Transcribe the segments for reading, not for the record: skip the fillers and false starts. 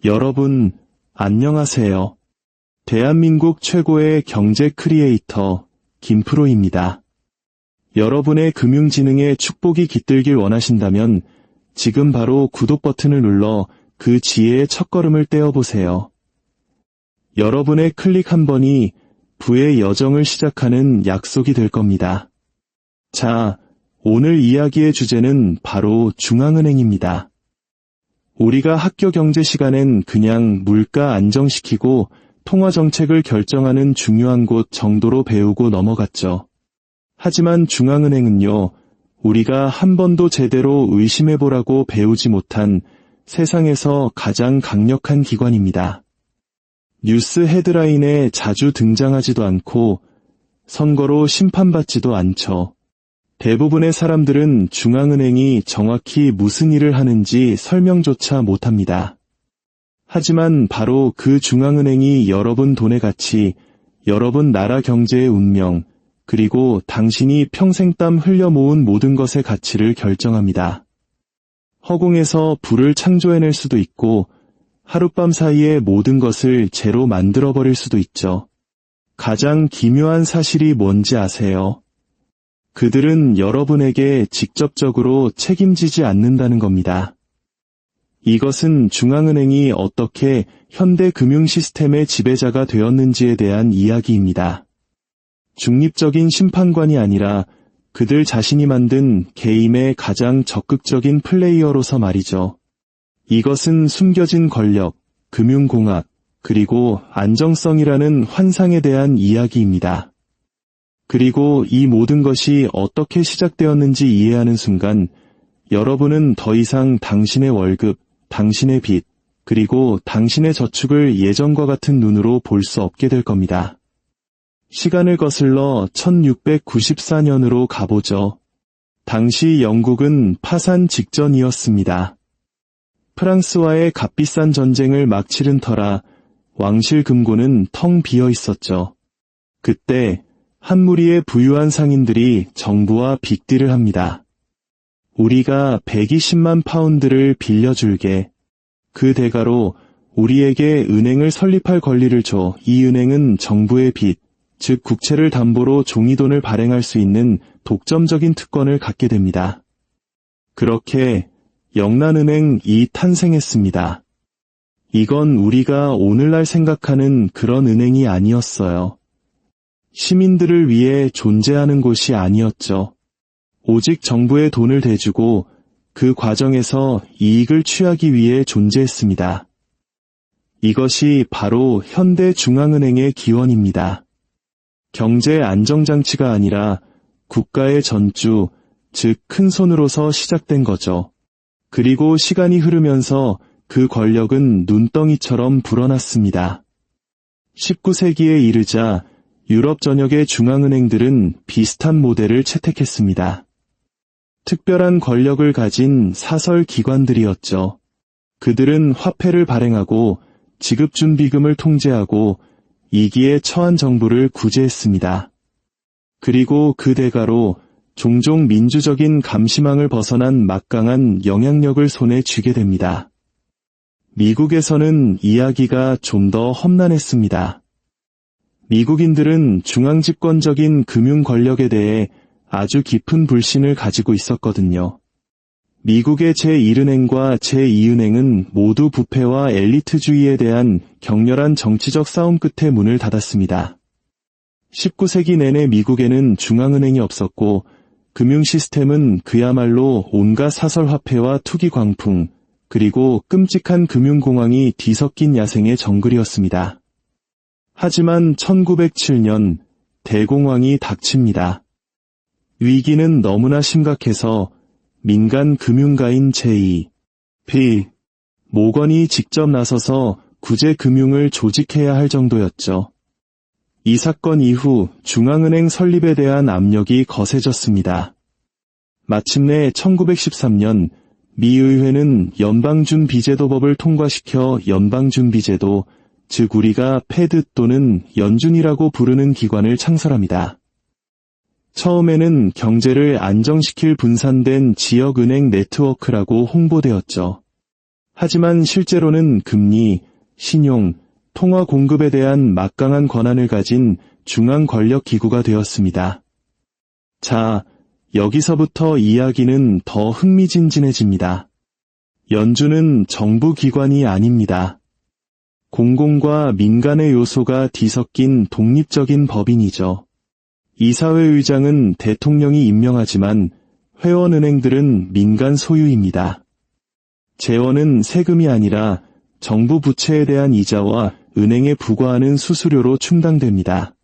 여러분, 안녕하세요. 대한민국 최고의 경제 크리에이터 김프로입니다. 여러분의 금융지능에 축복이 깃들길 원하신다면 지금 바로 구독 버튼을 눌러 그 지혜의 첫걸음을 떼어보세요. 여러분의 클릭 한 번이 부의 여정을 시작하는 약속이 될 겁니다. 자, 오늘 이야기의 주제는 바로 중앙은행입니다. 우리가 학교 경제 시간엔 그냥 물가 안정시키고 통화 정책을 결정하는 중요한 곳 정도로 배우고 넘어갔죠. 하지만 중앙은행은요, 우리가 한 번도 제대로 의심해보라고 배우지 못한 세상에서 가장 강력한 기관입니다. 뉴스 헤드라인에 자주 등장하지도 않고 선거로 심판받지도 않죠. 대부분의 사람들은 중앙은행이 정확히 무슨 일을 하는지 설명조차 못합니다. 하지만 바로 그 중앙은행이 여러분 돈의 가치, 여러분 나라 경제의 운명, 그리고 당신이 평생 땀 흘려 모은 모든 것의 가치를 결정합니다. 허공에서 불을 창조해낼 수도 있고 하룻밤 사이에 모든 것을 재로 만들어버릴 수도 있죠. 가장 기묘한 사실이 뭔지 아세요? 그들은 여러분에게 직접적으로 책임지지 않는다는 겁니다. 이것은 중앙은행이 어떻게 현대 금융 시스템의 지배자가 되었는지에 대한 이야기입니다. 중립적인 심판관이 아니라 그들 자신이 만든 게임의 가장 적극적인 플레이어로서 말이죠. 이것은 숨겨진 권력, 금융공학, 그리고 안정성이라는 환상에 대한 이야기입니다. 그리고 이 모든 것이 어떻게 시작되었는지 이해하는 순간 여러분은 더 이상 당신의 월급, 당신의 빚, 그리고 당신의 저축을 예전과 같은 눈으로 볼 수 없게 될 겁니다. 시간을 거슬러 1694년으로 가보죠. 당시 영국은 파산 직전이었습니다. 프랑스와의 값비싼 전쟁을 막 치른 터라 왕실 금고는 텅 비어 있었죠. 그때 한 무리의 부유한 상인들이 정부와 빅딜을 합니다. 우리가 120만 파운드를 빌려줄게. 그 대가로 우리에게 은행을 설립할 권리를 줘. 이 은행은 정부의 빚, 즉 국채를 담보로 종이돈을 발행할 수 있는 독점적인 특권을 갖게 됩니다. 그렇게 영란은행이 탄생했습니다. 이건 우리가 오늘날 생각하는 그런 은행이 아니었어요. 시민들을 위해 존재하는 곳이 아니었죠. 오직 정부의 돈을 대주고 그 과정에서 이익을 취하기 위해 존재했습니다. 이것이 바로 현대 중앙은행의 기원입니다. 경제 안정장치가 아니라 국가의 전주, 즉 큰 손으로서 시작된 거죠. 그리고 시간이 흐르면서 그 권력은 눈덩이처럼 불어났습니다. 19세기에 이르자 유럽 전역의 중앙은행들은 비슷한 모델을 채택했습니다. 특별한 권력을 가진 사설기관들이었죠. 그들은 화폐를 발행하고 지급준비금을 통제하고 위기에 처한 정부를 구제했습니다. 그리고 그 대가로 종종 민주적인 감시망을 벗어난 막강한 영향력을 손에 쥐게 됩니다. 미국에서는 이야기가 좀 더 험난했습니다. 미국인들은 중앙집권적인 금융 권력에 대해 아주 깊은 불신을 가지고 있었거든요. 미국의 제1은행과 제2은행은 모두 부패와 엘리트주의에 대한 격렬한 정치적 싸움 끝에 문을 닫았습니다. 19세기 내내 미국에는 중앙은행이 없었고 금융 시스템은 그야말로 온갖 사설화폐와 투기 광풍, 그리고 끔찍한 금융공황이 뒤섞인 야생의 정글이었습니다. 하지만 1907년 대공황이 닥칩니다. 위기는 너무나 심각해서 민간 금융가인 J.P. 모건이 직접 나서서 구제 금융을 조직해야 할 정도였죠. 이 사건 이후 중앙은행 설립에 대한 압력이 거세졌습니다. 마침내 1913년 미 의회는 연방준비제도법을 통과시켜 연방준비제도, 즉 우리가 패드 또는 연준이라고 부르는 기관을 창설합니다. 처음에는 경제를 안정시킬 분산된 지역은행 네트워크라고 홍보되었죠. 하지만 실제로는 금리, 신용, 통화 공급에 대한 막강한 권한을 가진 중앙 권력 기구가 되었습니다. 자, 여기서부터 이야기는 더 흥미진진해집니다. 연준은 정부 기관이 아닙니다. 공공과 민간의 요소가 뒤섞인 독립적인 법인이죠. 이사회의장은 대통령이 임명하지만 회원은행들은 민간 소유입니다. 재원은 세금이 아니라 정부 부채에 대한 이자와 은행에 부과하는 수수료로 충당됩니다.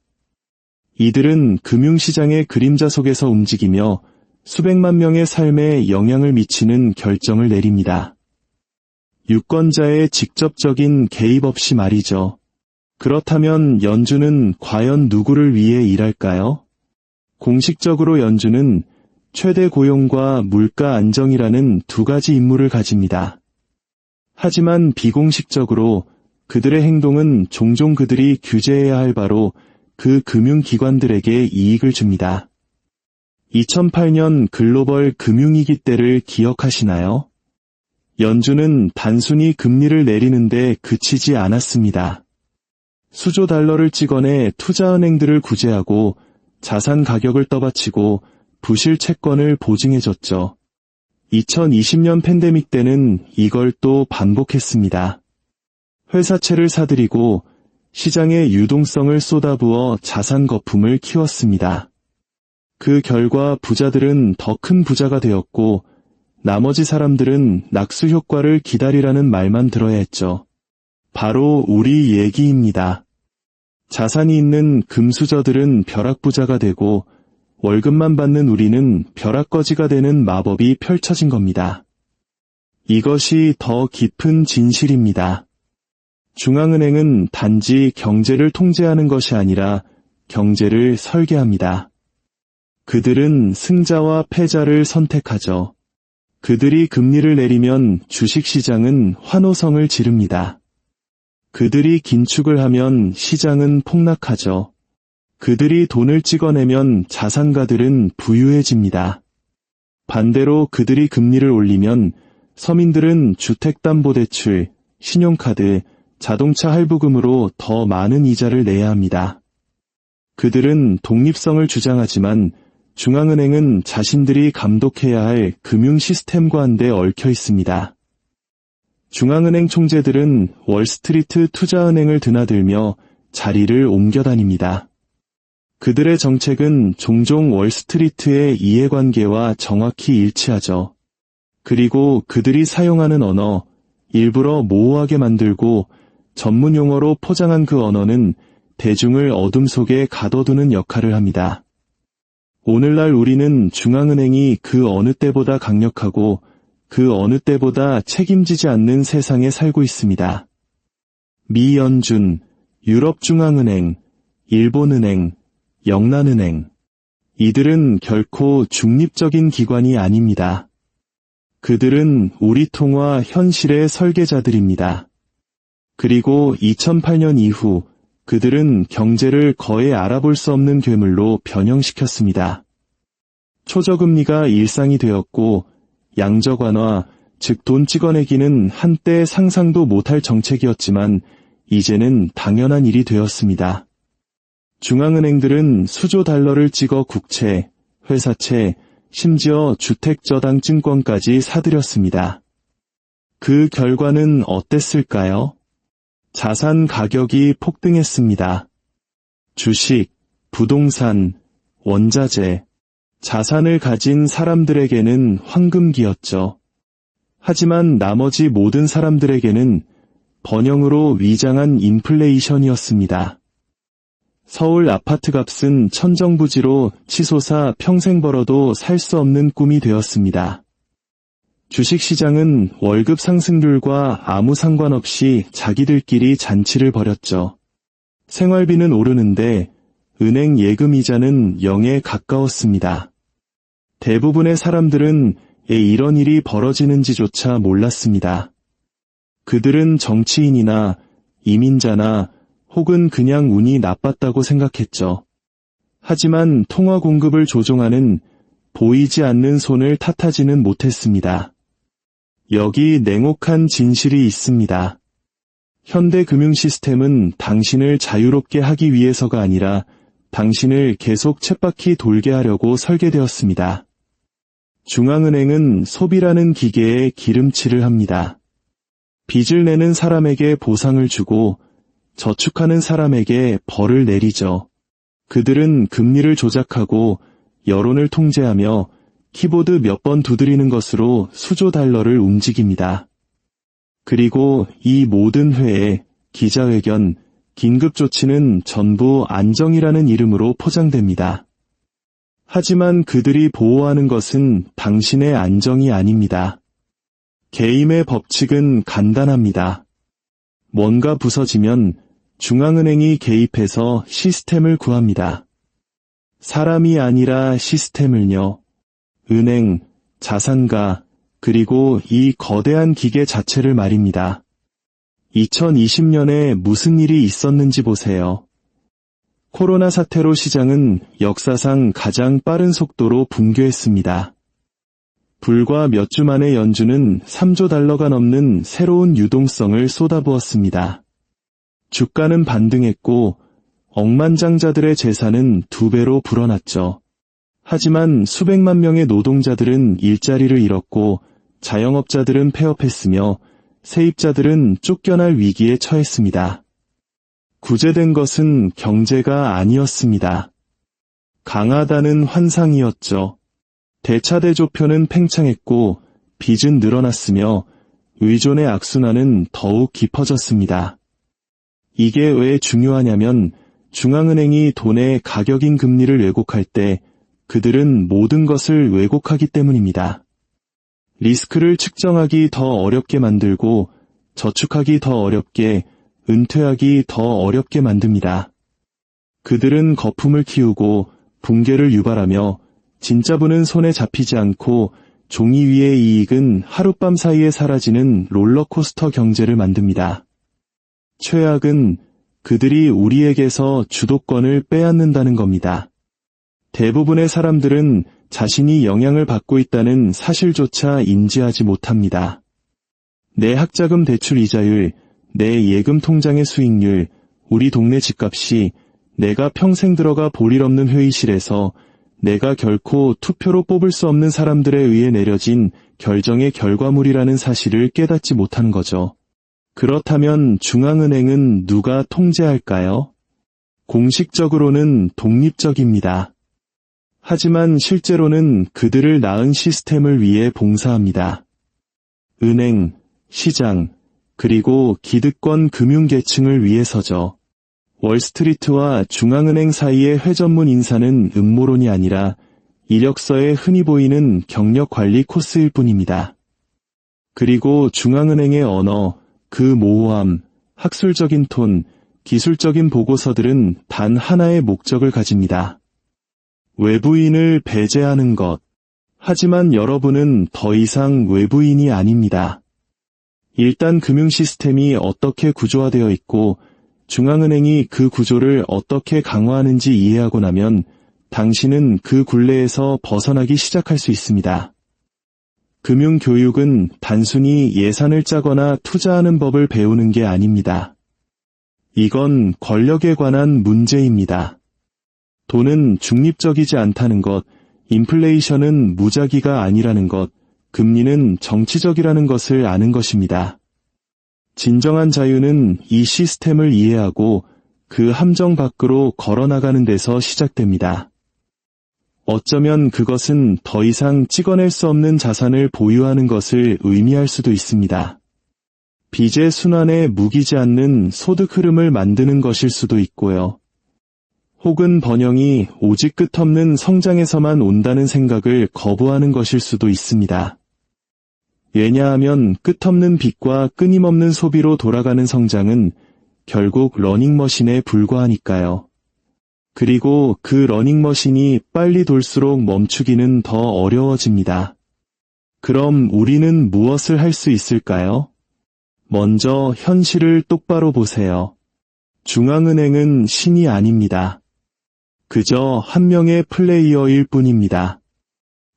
이들은 금융시장의 그림자 속에서 움직이며 수백만 명의 삶에 영향을 미치는 결정을 내립니다. 유권자의 직접적인 개입 없이 말이죠. 그렇다면 연준은 과연 누구를 위해 일할까요? 공식적으로 연준은 최대 고용과 물가 안정이라는 두 가지 임무를 가집니다. 하지만 비공식적으로 그들의 행동은 종종 그들이 규제해야 할 바로 그 금융기관들에게 이익을 줍니다. 2008년 글로벌 금융위기 때를 기억하시나요? 연준은 단순히 금리를 내리는데 그치지 않았습니다. 수조 달러를 찍어내 투자은행들을 구제하고 자산 가격을 떠받치고 부실 채권을 보증해줬죠. 2020년 팬데믹 때는 이걸 또 반복했습니다. 회사채를 사들이고 시장의 유동성을 쏟아부어 자산 거품을 키웠습니다. 그 결과 부자들은 더 큰 부자가 되었고 나머지 사람들은 낙수 효과를 기다리라는 말만 들어야 했죠. 바로 우리 얘기입니다. 자산이 있는 금수저들은 벼락부자가 되고 월급만 받는 우리는 벼락거지가 되는 마법이 펼쳐진 겁니다. 이것이 더 깊은 진실입니다. 중앙은행은 단지 경제를 통제하는 것이 아니라 경제를 설계합니다. 그들은 승자와 패자를 선택하죠. 그들이 금리를 내리면 주식시장은 환호성을 지릅니다. 그들이 긴축을 하면 시장은 폭락하죠. 그들이 돈을 찍어내면 자산가들은 부유해집니다. 반대로 그들이 금리를 올리면 서민들은 주택담보대출, 신용카드, 자동차 할부금으로 더 많은 이자를 내야 합니다. 그들은 독립성을 주장하지만 중앙은행은 자신들이 감독해야 할 금융 시스템과 한데 얽혀 있습니다. 중앙은행 총재들은 월스트리트 투자은행을 드나들며 자리를 옮겨 다닙니다. 그들의 정책은 종종 월스트리트의 이해관계와 정확히 일치하죠. 그리고 그들이 사용하는 언어, 일부러 모호하게 만들고 전문 용어로 포장한 그 언어는 대중을 어둠 속에 가둬두는 역할을 합니다. 오늘날 우리는 중앙은행이 그 어느 때보다 강력하고 그 어느 때보다 책임지지 않는 세상에 살고 있습니다. 미 연준, 유럽중앙은행, 일본은행, 영란은행. 이들은 결코 중립적인 기관이 아닙니다. 그들은 우리 통화 현실의 설계자들입니다. 그리고 2008년 이후 그들은 경제를 거의 알아볼 수 없는 괴물로 변형시켰습니다. 초저금리가 일상이 되었고 양적 완화, 즉 돈 찍어내기는 한때 상상도 못할 정책이었지만 이제는 당연한 일이 되었습니다. 중앙은행들은 수조 달러를 찍어 국채, 회사채, 심지어 주택저당증권까지 사들였습니다. 그 결과는 어땠을까요? 자산 가격이 폭등했습니다. 주식, 부동산, 원자재, 자산을 가진 사람들에게는 황금기였죠. 하지만 나머지 모든 사람들에게는 번영으로 위장한 인플레이션이었습니다. 서울 아파트 값은 천정부지로 치솟아 평생 벌어도 살 수 없는 꿈이 되었습니다. 주식시장은 월급 상승률과 아무 상관없이 자기들끼리 잔치를 벌였죠. 생활비는 오르는데 은행 예금 이자는 0에 가까웠습니다. 대부분의 사람들은 이런 일이 벌어지는지조차 몰랐습니다. 그들은 정치인이나 이민자나 혹은 그냥 운이 나빴다고 생각했죠. 하지만 통화 공급을 조종하는 보이지 않는 손을 탓하지는 못했습니다. 여기 냉혹한 진실이 있습니다. 현대 금융 시스템은 당신을 자유롭게 하기 위해서가 아니라 당신을 계속 쳇바퀴 돌게 하려고 설계되었습니다. 중앙은행은 소비라는 기계에 기름칠을 합니다. 빚을 내는 사람에게 보상을 주고 저축하는 사람에게 벌을 내리죠. 그들은 금리를 조작하고 여론을 통제하며 키보드 몇 번 두드리는 것으로 수조 달러를 움직입니다. 그리고 이 모든 회의, 기자회견, 긴급조치는 전부 안정이라는 이름으로 포장됩니다. 하지만 그들이 보호하는 것은 당신의 안정이 아닙니다. 게임의 법칙은 간단합니다. 뭔가 부서지면 중앙은행이 개입해서 시스템을 구합니다. 사람이 아니라 시스템을요. 은행, 자산가, 그리고 이 거대한 기계 자체를 말입니다. 2020년에 무슨 일이 있었는지 보세요. 코로나 사태로 시장은 역사상 가장 빠른 속도로 붕괴했습니다. 불과 몇 주 만에 연준은 3조 달러가 넘는 새로운 유동성을 쏟아부었습니다. 주가는 반등했고 억만장자들의 재산은 2배로 불어났죠. 하지만 수백만 명의 노동자들은 일자리를 잃었고 자영업자들은 폐업했으며 세입자들은 쫓겨날 위기에 처했습니다. 구제된 것은 경제가 아니었습니다. 강하다는 환상이었죠. 대차대조표는 팽창했고 빚은 늘어났으며 의존의 악순환은 더욱 깊어졌습니다. 이게 왜 중요하냐면 중앙은행이 돈의 가격인 금리를 왜곡할 때 그들은 모든 것을 왜곡하기 때문입니다. 리스크를 측정하기 더 어렵게 만들고 저축하기 더 어렵게, 은퇴하기 더 어렵게 만듭니다. 그들은 거품을 키우고 붕괴를 유발하며 진짜 부는 손에 잡히지 않고 종이 위의 이익은 하룻밤 사이에 사라지는 롤러코스터 경제를 만듭니다. 최악은 그들이 우리에게서 주도권을 빼앗는다는 겁니다. 대부분의 사람들은 자신이 영향을 받고 있다는 사실조차 인지하지 못합니다. 내 학자금 대출 이자율, 내 예금 통장의 수익률, 우리 동네 집값이 내가 평생 들어가 볼 일 없는 회의실에서 내가 결코 투표로 뽑을 수 없는 사람들에 의해 내려진 결정의 결과물이라는 사실을 깨닫지 못하는 거죠. 그렇다면 중앙은행은 누가 통제할까요? 공식적으로는 독립적입니다. 하지만 실제로는 그들을 낳은 시스템을 위해 봉사합니다. 은행, 시장, 그리고 기득권 금융계층을 위해서죠. 월스트리트와 중앙은행 사이의 회전문 인사는 음모론이 아니라 이력서에 흔히 보이는 경력관리 코스일 뿐입니다. 그리고 중앙은행의 언어, 그 모호함, 학술적인 톤, 기술적인 보고서들은 단 하나의 목적을 가집니다. 외부인을 배제하는 것. 하지만 여러분은 더 이상 외부인이 아닙니다. 일단 금융 시스템이 어떻게 구조화되어 있고 중앙은행이 그 구조를 어떻게 강화하는지 이해하고 나면 당신은 그 굴레에서 벗어나기 시작할 수 있습니다. 금융교육은 단순히 예산을 짜거나 투자하는 법을 배우는 게 아닙니다. 이건 권력에 관한 문제입니다. 돈은 중립적이지 않다는 것, 인플레이션은 무작위가 아니라는 것, 금리는 정치적이라는 것을 아는 것입니다. 진정한 자유는 이 시스템을 이해하고 그 함정 밖으로 걸어나가는 데서 시작됩니다. 어쩌면 그것은 더 이상 찍어낼 수 없는 자산을 보유하는 것을 의미할 수도 있습니다. 빚의 순환에 무기지 않는 소득 흐름을 만드는 것일 수도 있고요. 혹은 번영이 오직 끝없는 성장에서만 온다는 생각을 거부하는 것일 수도 있습니다. 왜냐하면 끝없는 빚과 끊임없는 소비로 돌아가는 성장은 결국 러닝머신에 불과하니까요. 그리고 그 러닝머신이 빨리 돌수록 멈추기는 더 어려워집니다. 그럼 우리는 무엇을 할 수 있을까요? 먼저 현실을 똑바로 보세요. 중앙은행은 신이 아닙니다. 그저 한 명의 플레이어일 뿐입니다.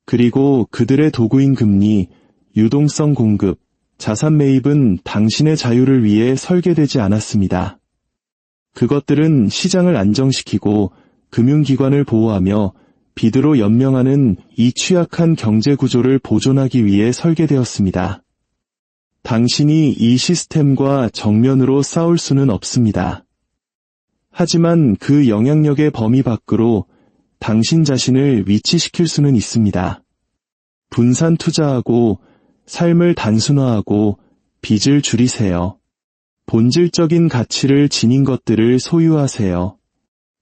그리고 그들의 도구인 금리, 유동성 공급, 자산 매입은 당신의 자유를 위해 설계되지 않았습니다. 그것들은 시장을 안정시키고 금융기관을 보호하며 비드로 연명하는 이 취약한 경제 구조를 보존하기 위해 설계되었습니다. 당신이 이 시스템과 정면으로 싸울 수는 없습니다. 하지만 그 영향력의 범위 밖으로 당신 자신을 위치시킬 수는 있습니다. 분산 투자하고 삶을 단순화하고 빚을 줄이세요. 본질적인 가치를 지닌 것들을 소유하세요.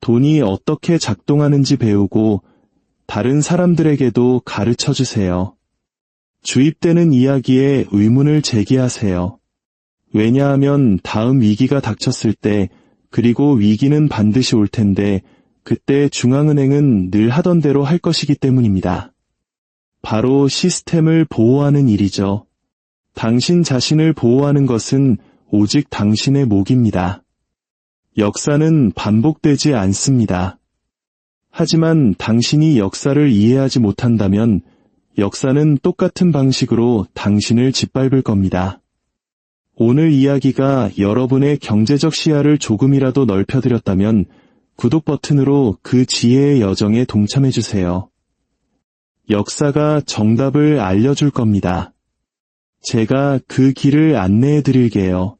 돈이 어떻게 작동하는지 배우고 다른 사람들에게도 가르쳐 주세요. 주입되는 이야기에 의문을 제기하세요. 왜냐하면 다음 위기가 닥쳤을 때, 그리고 위기는 반드시 올 텐데, 그때 중앙은행은 늘 하던 대로 할 것이기 때문입니다. 바로 시스템을 보호하는 일이죠. 당신 자신을 보호하는 것은 오직 당신의 몫입니다. 역사는 반복되지 않습니다. 하지만 당신이 역사를 이해하지 못한다면 역사는 똑같은 방식으로 당신을 짓밟을 겁니다. 오늘 이야기가 여러분의 경제적 시야를 조금이라도 넓혀드렸다면 구독 버튼으로 그 지혜의 여정에 동참해주세요. 역사가 정답을 알려줄 겁니다. 제가 그 길을 안내해드릴게요.